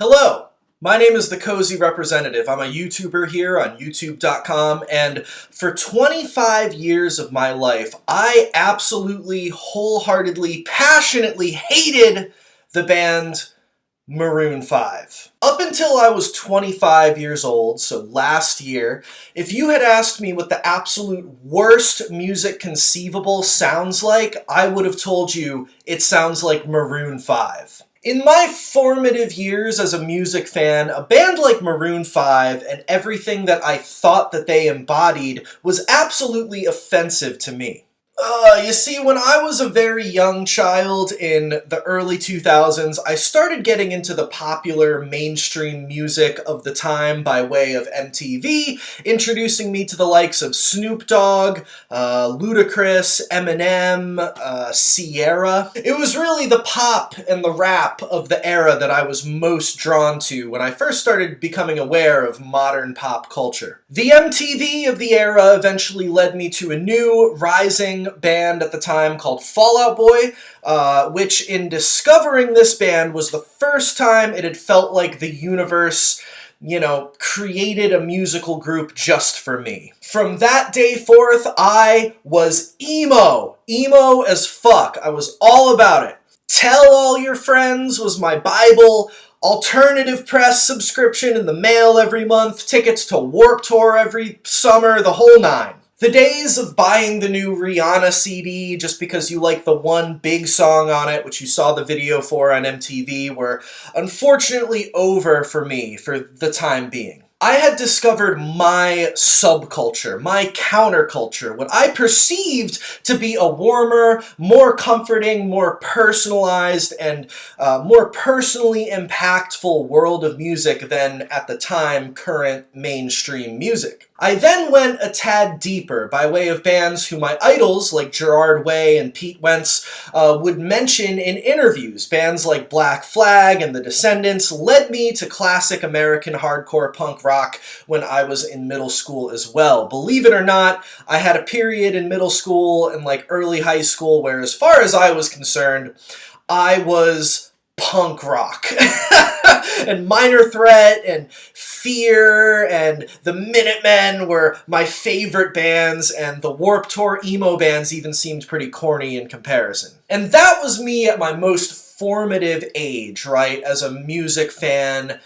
Hello, my name is the Cozy Representative. I'm a YouTuber here on YouTube.com, and for 25 years of my life, I absolutely, wholeheartedly, passionately hated the band Maroon 5. Up until I was 25 years old, so last year, if you had asked me what the absolute worst music conceivable sounds like, I would have told you it sounds like Maroon 5. In my formative years as a music fan, a band like Maroon 5 and everything that I thought that they embodied was absolutely offensive to me. You see, when I was a very young child in the early 2000s, I started getting into the popular mainstream music of the time by way of MTV, introducing me to the likes of Snoop Dogg, Ludacris, Eminem, Sierra. It was really the pop and the rap of the era that I was most drawn to when I first started becoming aware of modern pop culture. The MTV of the era eventually led me to a new, rising band at the time called Fall Out Boy, which in discovering this band was the first time it had felt like the universe, created a musical group just for me. From that day forth, I was emo. Emo as fuck. I was all about it. Tell All Your Friends was my Bible. Alternative Press subscription in the mail every month. Tickets to Warped Tour every summer. The whole nine. The days of buying the new Rihanna CD just because you like the one big song on it, which you saw the video for on MTV, were unfortunately over for me for the time being. I had discovered my subculture, my counterculture, what I perceived to be a warmer, more comforting, more personalized, and more personally impactful world of music than, at the time, current mainstream music. I then went a tad deeper by way of bands who my idols, like Gerard Way and Pete Wentz, would mention in interviews. Bands like Black Flag and The Descendants led me to classic American hardcore punk rock when I was in middle school as well. Believe it or not, I had a period in middle school and early high school where, as far as I was concerned, I was punk rock. And Minor Threat and Fear and the Minutemen were my favorite bands, and the Warped Tour emo bands even seemed pretty corny in comparison. And that was me at my most formative age, right? As a music fan,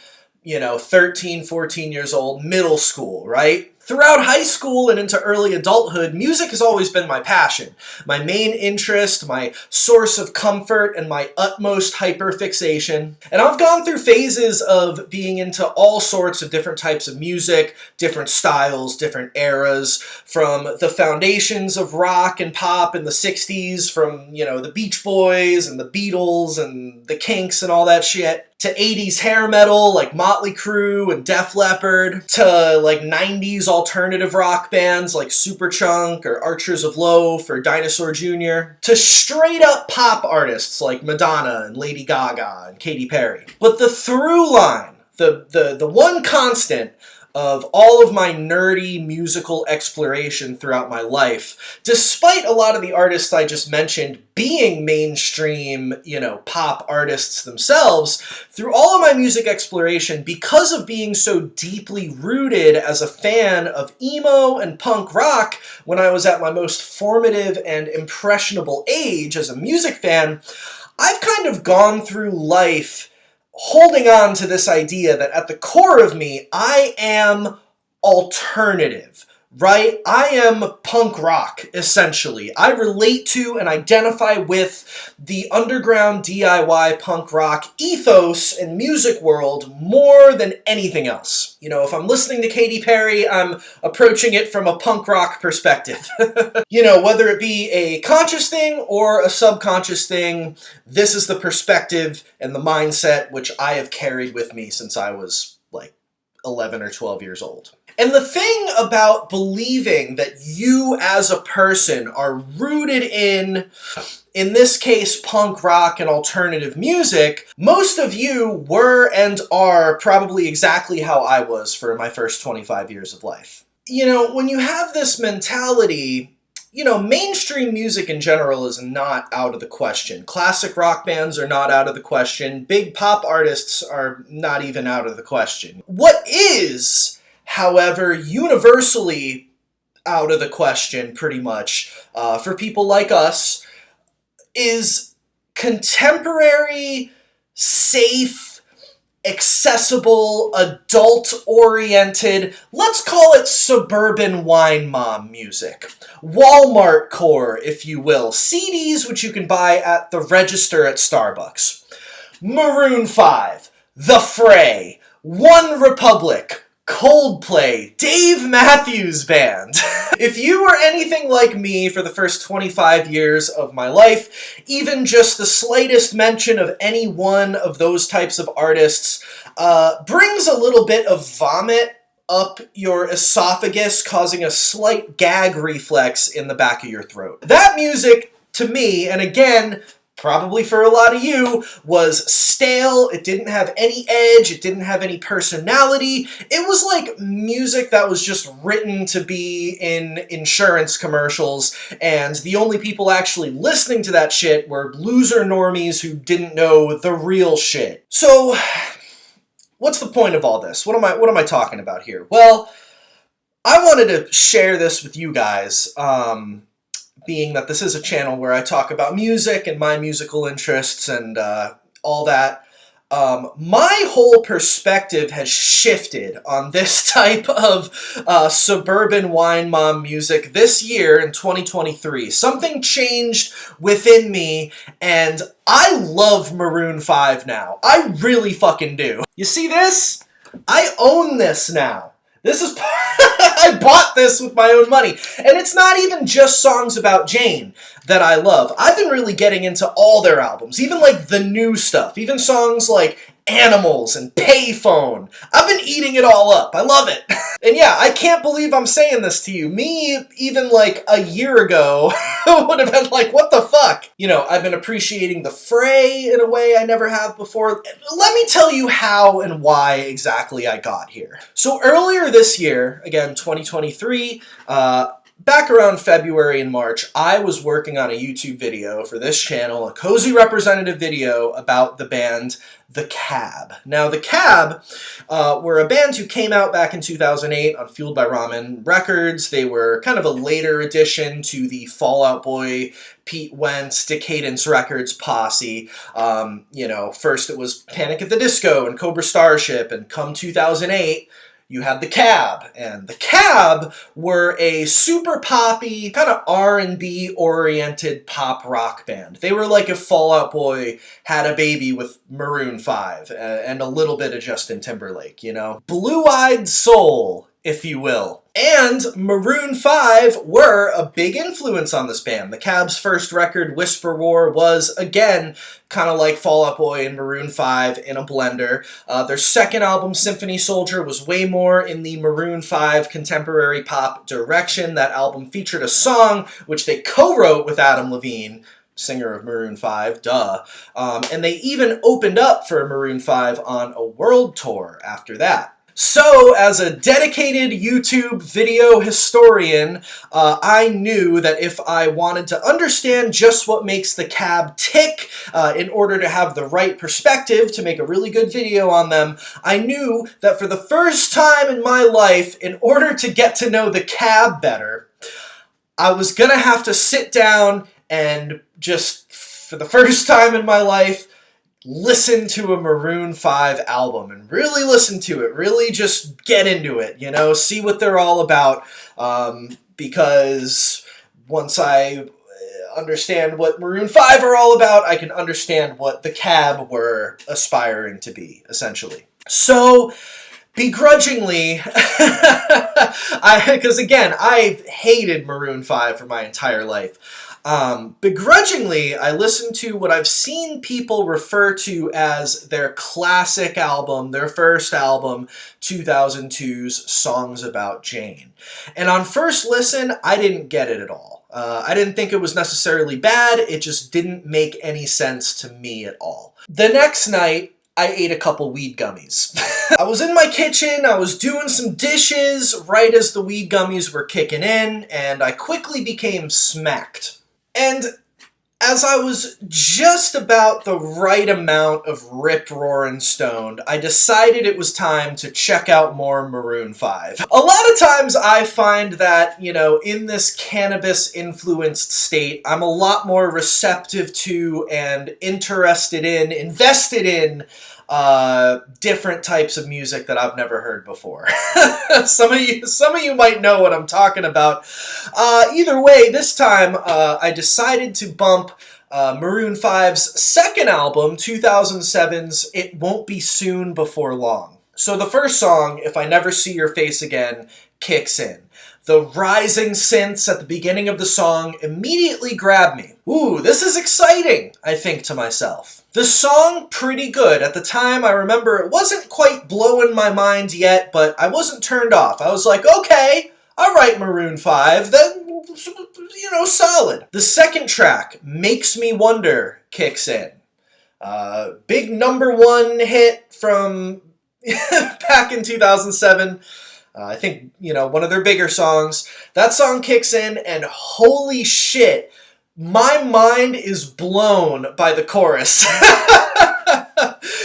13, 14 years old, middle school, right? Throughout high school and into early adulthood, music has always been my passion, my main interest, my source of comfort, and my utmost hyperfixation. And I've gone through phases of being into all sorts of different types of music, different styles, different eras, from the foundations of rock and pop in the 60s, from, the Beach Boys and the Beatles and the Kinks and all that shit, to 80s hair metal like Motley Crue and Def Leppard, to 90s alternative rock bands like Superchunk or Archers of Loaf or Dinosaur Jr., to straight up pop artists like Madonna and Lady Gaga and Katy Perry. But the through line, the one constant of all of my nerdy musical exploration throughout my life, despite a lot of the artists I just mentioned being mainstream, pop artists themselves, through all of my music exploration, because of being so deeply rooted as a fan of emo and punk rock when I was at my most formative and impressionable age as a music fan, I've kind of gone through life holding on to this idea that at the core of me, I am alternative, right? I am punk rock, essentially. I relate to and identify with the underground DIY punk rock ethos and music world more than anything else. If I'm listening to Katy Perry, I'm approaching it from a punk rock perspective. Whether it be a conscious thing or a subconscious thing, this is the perspective and the mindset which I have carried with me since I was 11 or 12 years old. And the thing about believing that you as a person are rooted in this case, punk rock and alternative music, most of you were and are probably exactly how I was for my first 25 years of life. When you have this mentality, mainstream music in general is not out of the question. Classic rock bands are not out of the question. Big pop artists are not even out of the question. What is, however, universally out of the question, pretty much, for people like us, is contemporary, safe, accessible, adult-oriented, let's call it suburban wine mom music. Walmart core, if you will. CDs which you can buy at the register at Starbucks. Maroon 5, The Fray, One Republic, Coldplay, Dave Matthews Band. If you were anything like me for the first 25 years of my life, even just the slightest mention of any one of those types of artists brings a little bit of vomit up your esophagus, causing a slight gag reflex in the back of your throat. That music, to me, and again, probably for a lot of you, was stale. It didn't have any edge. It didn't have any personality. It was like music that was just written to be in insurance commercials, and the only people actually listening to that shit were loser normies who didn't know the real shit. So, what's the point of all this? What am I talking about here? Well, I wanted to share this with you guys, being that this is a channel where I talk about music and my musical interests and all that. My whole perspective has shifted on this type of suburban wine mom music this year in 2023. Something changed within me, and I love Maroon 5 now. I really fucking do. You see this? I own this now. This is I bought this with my own money. And it's not even just songs about Jane that I love. I've been really getting into all their albums, even like the new stuff, even songs like Animals and Payphone. I've been eating it all up. I love it. And yeah, I can't believe I'm saying this to you. Me, even like a year ago, would have been like, what the fuck? I've been appreciating The Fray in a way I never have before. Let me tell you how and why exactly I got here. So earlier this year, again, 2023, back around February and March, I was working on a YouTube video for this channel, a cozy representative video about the band The Cab. Now, The Cab were a band who came out back in 2008 on Fueled by Ramen Records. They were kind of a later addition to the Fall Out Boy, Pete Wentz, Decadence Records posse. First it was Panic at the Disco and Cobra Starship, and come 2008, you had The Cab, and The Cab were a super poppy, kind of R&B oriented pop rock band. They were like if Fall Out Boy had a baby with Maroon 5 and a little bit of Justin Timberlake, Blue-eyed soul, if you will. And Maroon 5 were a big influence on this band. The Cab's first record, Whisper War, was, again, kind of like Fall Out Boy and Maroon 5 in a blender. Their second album, Symphony Soldier, was way more in the Maroon 5 contemporary pop direction. That album featured a song which they co-wrote with Adam Levine, singer of Maroon 5, duh. And they even opened up for Maroon 5 on a world tour after that. So, as a dedicated YouTube video historian, I knew that if I wanted to understand just what makes The Cab tick, in order to have the right perspective to make a really good video on them, I knew that for the first time in my life, in order to get to know The Cab better, I was gonna have to sit down and just, for the first time in my life, listen to a Maroon 5 album and really listen to it, really just get into it, see what they're all about, because once I understand what Maroon 5 are all about, I can understand what The Cab were aspiring to be, essentially. So, begrudgingly, because again, I've hated Maroon 5 for my entire life. Begrudgingly, I listened to what I've seen people refer to as their classic album, their first album, 2002's Songs About Jane. And on first listen, I didn't get it at all. I didn't think it was necessarily bad, it just didn't make any sense to me at all. The next night, I ate a couple weed gummies. I was in my kitchen, I was doing some dishes right as the weed gummies were kicking in, and I quickly became smacked. And as I was just about the right amount of rip-roaring stoned, I decided it was time to check out more Maroon 5. A lot of times I find that, you know, in this cannabis-influenced state, I'm a lot more receptive to and interested in, invested in, different types of music that I've never heard before. Some of you might know what I'm talking about. Either way, this time I decided to bump Maroon 5's second album, 2007's It Won't Be Soon Before Long. So the first song, If I Never See Your Face Again, kicks in. The rising synths at the beginning of the song immediately grab me. Ooh, this is exciting, I think to myself. The song, pretty good. At the time, I remember it wasn't quite blowing my mind yet, but I wasn't turned off. I was like, okay, all right, Maroon 5, then, you know, solid. The second track, Makes Me Wonder, kicks in. Big #1 hit from back in 2007. I think, you know, one of their bigger songs. That song kicks in, and holy shit, my mind is blown by the chorus.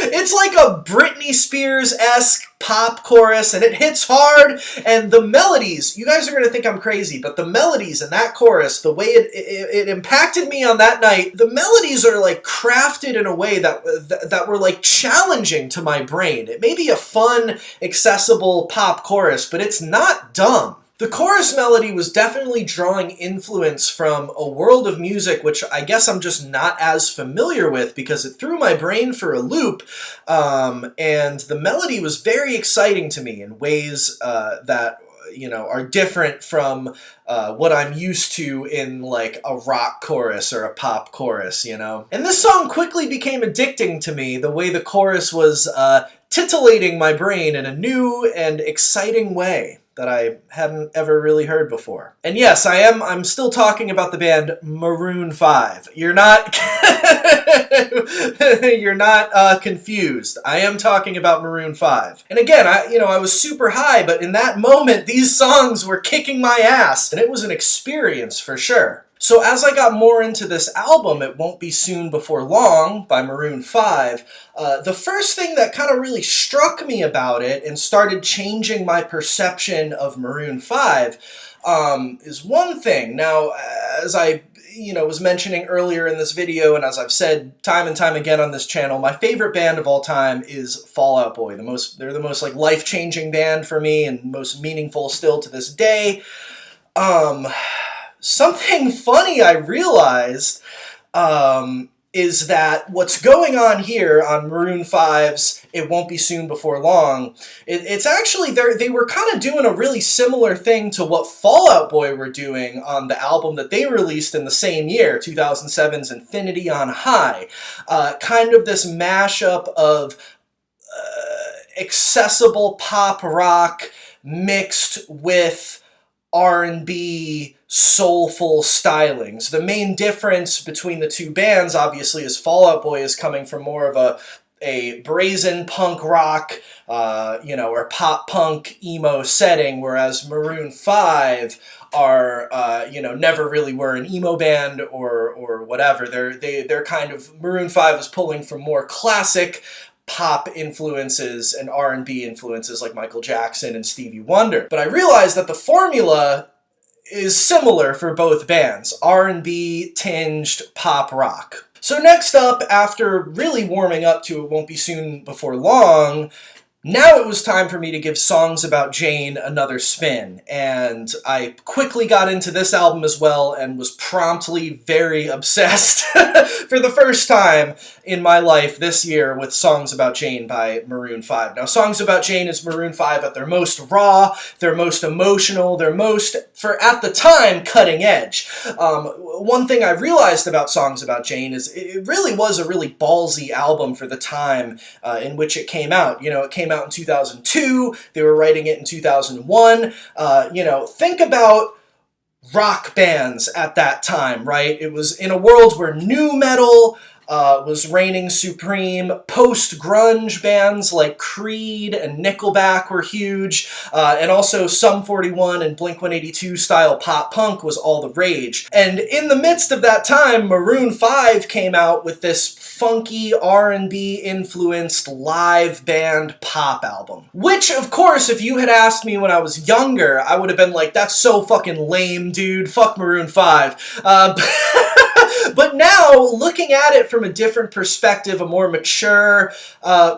It's like a Britney Spears-esque pop chorus, and it hits hard, and the melodies, you guys are going to think I'm crazy, but the melodies in that chorus, the way it impacted me on that night, the melodies are like crafted in a way that were like challenging to my brain. It may be a fun, accessible pop chorus, but it's not dumb. The chorus melody was definitely drawing influence from a world of music which I guess I'm just not as familiar with because it threw my brain for a loop, and the melody was very exciting to me in ways that, you know, are different from what I'm used to in like a rock chorus or a pop chorus, you know? And this song quickly became addicting to me, the way the chorus was titillating my brain in a new and exciting way that I hadn't ever really heard before. And yes, I'm still talking about the band Maroon 5. You're not you're not confused. I am talking about Maroon 5. And again, I was super high, but in that moment, these songs were kicking my ass, and it was an experience for sure. So as I got more into this album, It Won't Be Soon Before Long by Maroon 5, the first thing that kind of really struck me about it and started changing my perception of Maroon 5 is one thing. Now, as I was mentioning earlier in this video, and as I've said time and time again on this channel, my favorite band of all time is Fall Out Boy. They're the most like life-changing band for me and most meaningful still to this day. Something funny I realized is that what's going on here on Maroon 5's It Won't Be Soon Before Long, it's actually, they were kind of doing a really similar thing to what Fall Out Boy were doing on the album that they released in the same year, 2007's Infinity on High. Kind of this mashup of accessible pop rock mixed with R&B soulful stylings. The main difference between the two bands, obviously, is Fall Out Boy is coming from more of a brazen punk rock, or pop punk emo setting, whereas Maroon 5 are, never really were an emo band or whatever. They're kind of, Maroon 5 is pulling from more classic pop influences and R&B influences like Michael Jackson and Stevie Wonder. But I realized that the formula is similar for both bands, R&B tinged pop rock. So next up, after really warming up to It Won't Be Soon Before Long, now it was time for me to give Songs About Jane another spin, and I quickly got into this album as well and was promptly very obsessed for the first time in my life this year with Songs About Jane by Maroon 5. Now, Songs About Jane is Maroon 5 at their most raw, their most emotional, their most, for at the time, cutting edge. One thing I realized about Songs About Jane is it really was a really ballsy album for the time in which it came out. You know, it came out in 2002, they were writing it in 2001. Think about rock bands at that time, right? It was in a world where nu metal was reigning supreme. Post-grunge bands like Creed and Nickelback were huge, and also Sum 41 and Blink-182 style pop punk was all the rage. And in the midst of that time, Maroon 5 came out with this funky R&B influenced live band pop album. Which, of course, if you had asked me when I was younger, I would have been like, that's so fucking lame, dude. Fuck Maroon 5. But now, looking at it from a different perspective, a more mature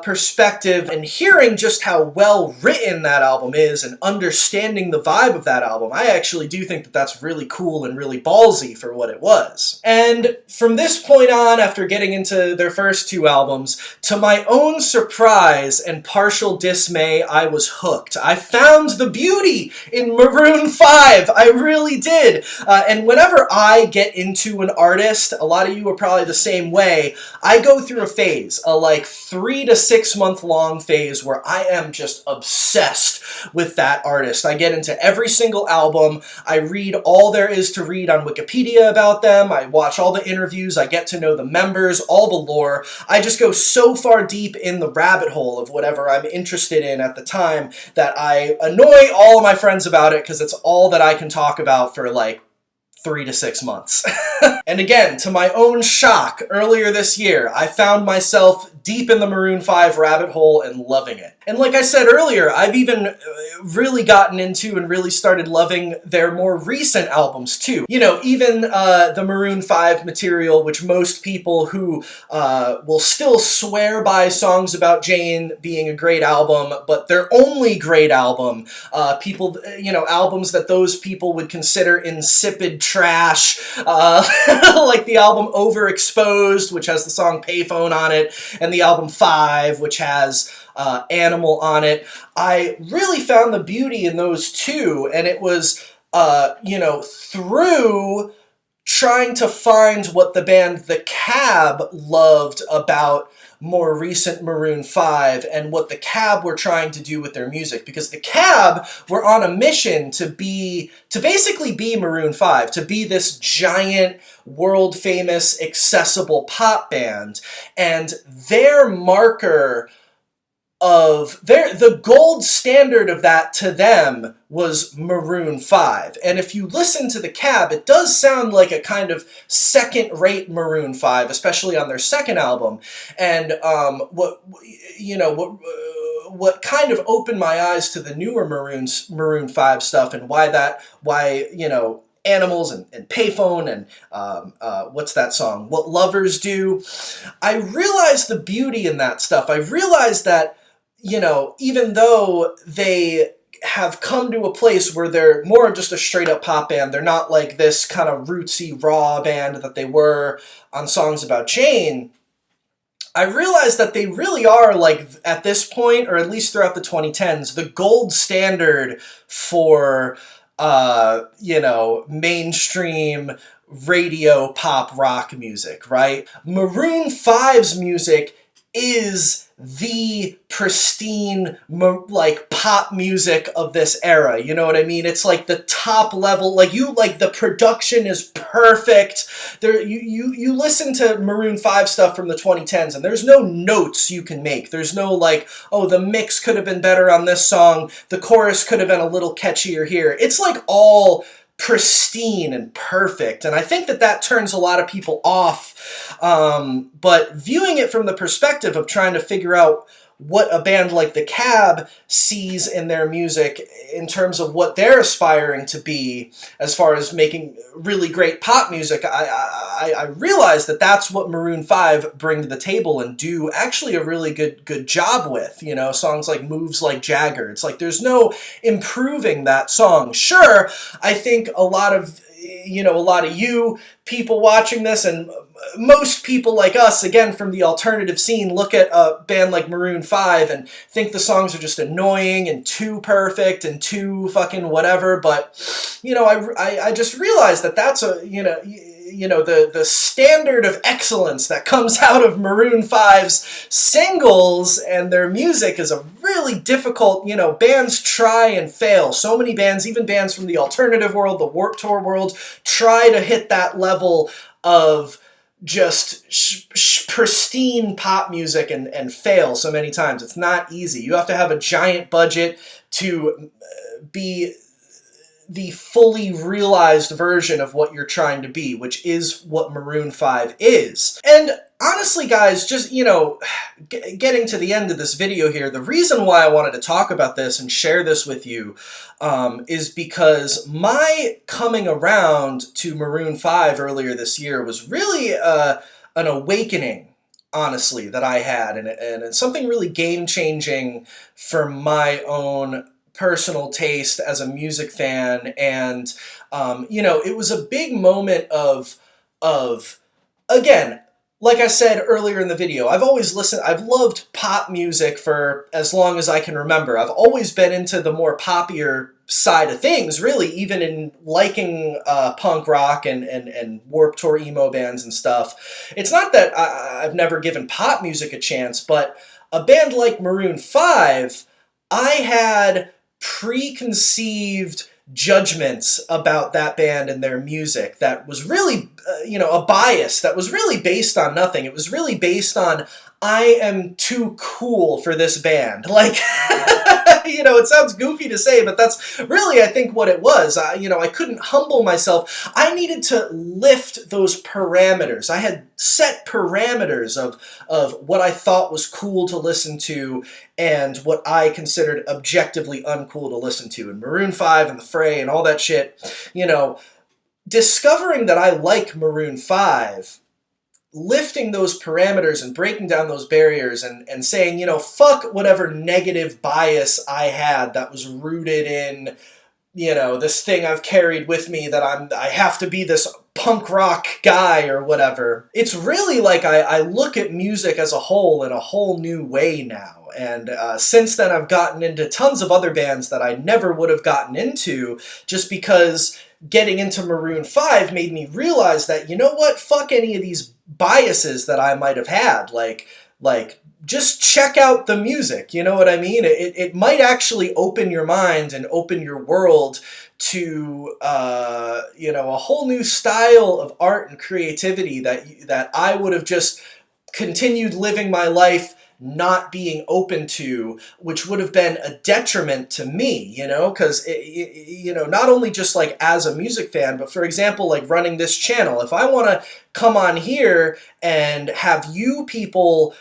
perspective, and hearing just how well written that album is and understanding the vibe of that album, I actually do think that that's really cool and really ballsy for what it was. And from this point on, after getting into their first two albums, to my own surprise and partial dismay, I was hooked. I found the beauty in Maroon 5. I really did. And whenever I get into an artist, a lot of you are probably the same way, I go through a phase, a like 3 to 6 month long phase where I am just obsessed with that artist. I get into every single album, I read all there is to read on Wikipedia about them, I watch all the interviews, I get to know the members, all the lore. I just go so far deep in the rabbit hole of whatever I'm interested in at the time that I annoy all of my friends about it because it's all that I can talk about for like 3 to 6 months. And again, to my own shock, earlier this year, I found myself deep in the Maroon 5 rabbit hole and loving it. And like I said earlier, I've even really gotten into and really started loving their more recent albums too. You know, even the Maroon 5 material, which most people who will still swear by Songs About Jane being a great album, but their only great album, people, you know, albums that those people would consider insipid trash, like the album Overexposed, which has the song Payphone on it, and the album 5, which has Animal on it. I really found the beauty in those two, and it was, you know, through trying to find what the band The Cab loved about more recent Maroon 5 and what the Cab were trying to do with their music, because the Cab were on a mission to basically be Maroon 5, to be this giant, world famous, accessible pop band, and their marker of the gold standard of that to them was Maroon 5. And if you listen to the Cab, it does sound like a kind of second-rate Maroon 5, especially on their second album. And what kind of opened my eyes to the newer Maroon 5 stuff and why you know, Animals and Payphone and what's that song? What Lovers Do. I realized the beauty in that stuff. I realized that, you know, even though they have come to a place where they're more just a straight up pop band, they're not like this kind of rootsy, raw band that they were on Songs About Jane, I realized that they really are, like, at this point, or at least throughout the 2010s, the gold standard for, you know, mainstream radio pop rock music, right? Maroon 5's music is the pristine, like, pop music of this era. You know what I mean? It's like the top level, like the production is perfect. You listen to Maroon 5 stuff from the 2010s and there's no notes you can make. There's no like, oh, the mix could have been better on this song, the chorus could have been a little catchier here. It's like all pristine and perfect, and I think that turns a lot of people off, but viewing it from the perspective of trying to figure out what a band like The Cab sees in their music in terms of what they're aspiring to be as far as making really great pop music, I realized that that's what Maroon 5 bring to the table and do actually a really good job with. You know, songs like Moves Like Jagger. It's like there's no improving that song. Sure, I think a lot of you people watching this and most people like us, again, from the alternative scene, look at a band like Maroon 5 and think the songs are just annoying and too perfect and too fucking whatever. But, you know, I just realized that that's the standard of excellence that comes out of Maroon 5's singles and their music is a really difficult, you know, bands try and fail. So many bands, even bands from the alternative world, the Warped Tour world, try to hit that level of just pristine pop music and fail so many times. It's not easy. You have to have a giant budget to be the fully realized version of what you're trying to be, which is what Maroon 5 is. And honestly, guys, just, you know, getting to the end of this video here, the reason why I wanted to talk about this and share this with you is because my coming around to Maroon 5 earlier this year was really an awakening, honestly, that I had, and it's something really game-changing for my own personal taste as a music fan. And you know, it was a big moment of again, like I said earlier in the video, I've loved pop music for as long as I can remember. I've always been into the more poppier side of things, really, even in liking punk rock and Warped Tour emo bands and stuff. It's not that I've never given pop music a chance, but a band like Maroon 5, I had preconceived judgments about that band and their music that was really, you know, a bias that was really based on nothing. It was really based on, I am too cool for this band. Like, you know, it sounds goofy to say, but that's really, I think, what it was. You know, I couldn't humble myself. I needed to lift those parameters. I had set parameters of what I thought was cool to listen to and what I considered objectively uncool to listen to. And Maroon 5 and The Fray and all that shit, you know, discovering that I like Maroon 5, lifting those parameters and breaking down those barriers and saying, you know, fuck whatever negative bias I had that was rooted in, you know, this thing I've carried with me that I have to be this punk rock guy or whatever. It's really like I look at music as a whole in a whole new way now. And since then I've gotten into tons of other bands that I never would have gotten into, just because getting into Maroon 5 made me realize that, you know what, fuck any of these biases that I might have had. Like just check out the music, you know what I mean? It might actually open your mind and open your world to, you know, a whole new style of art and creativity that I would have just continued living my life not being open to, which would have been a detriment to me, you know, because, you know, not only just like as a music fan, but for example, like running this channel, if I want to come on here and have you people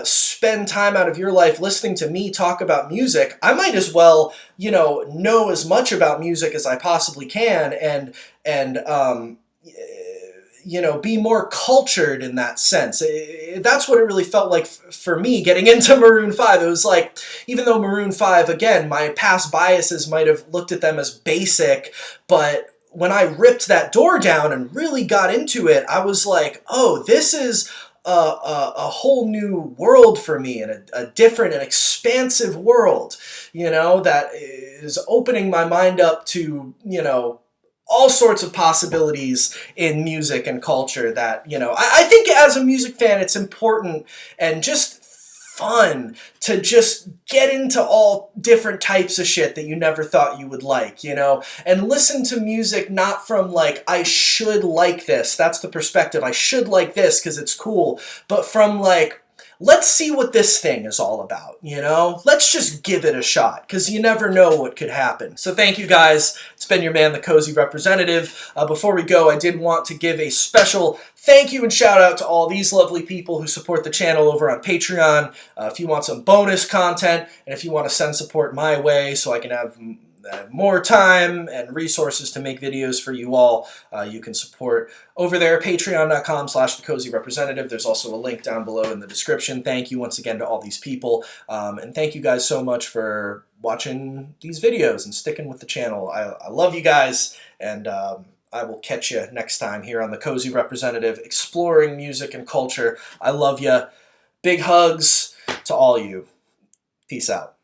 spend time out of your life listening to me talk about music, I might as well, you know as much about music as I possibly can and you know, be more cultured in that sense. That's what it really felt like for me getting into Maroon 5. It was like, even though Maroon 5, again, my past biases might have looked at them as basic, but when I ripped that door down and really got into it, I was like, oh, this is a whole new world for me, and a different and expansive world, you know, that is opening my mind up to, you know, all sorts of possibilities in music and culture that, you know, I think as a music fan, it's important and just fun to just get into all different types of shit that you never thought you would like, you know, and listen to music not from like, I should like this, that's the perspective, I should like this because it's cool, but from like, let's see what this thing is all about, you know? Let's just give it a shot, because you never know what could happen. So thank you guys. It's been your man, the Cozy Representative. Before we go, I did want to give a special thank you and shout out to all these lovely people who support the channel over on Patreon. If you want some bonus content, and if you want to send support my way so I can have more time and resources to make videos for you all, you can support over there, patreon.com/thecozyrepresentative. There's also a link down below in the description. Thank you once again to all these people, and thank you guys so much for watching these videos and sticking with the channel. I love you guys, and I will catch you next time here on the Cozy Representative, exploring music and culture. I love you. Big hugs to all you. Peace out.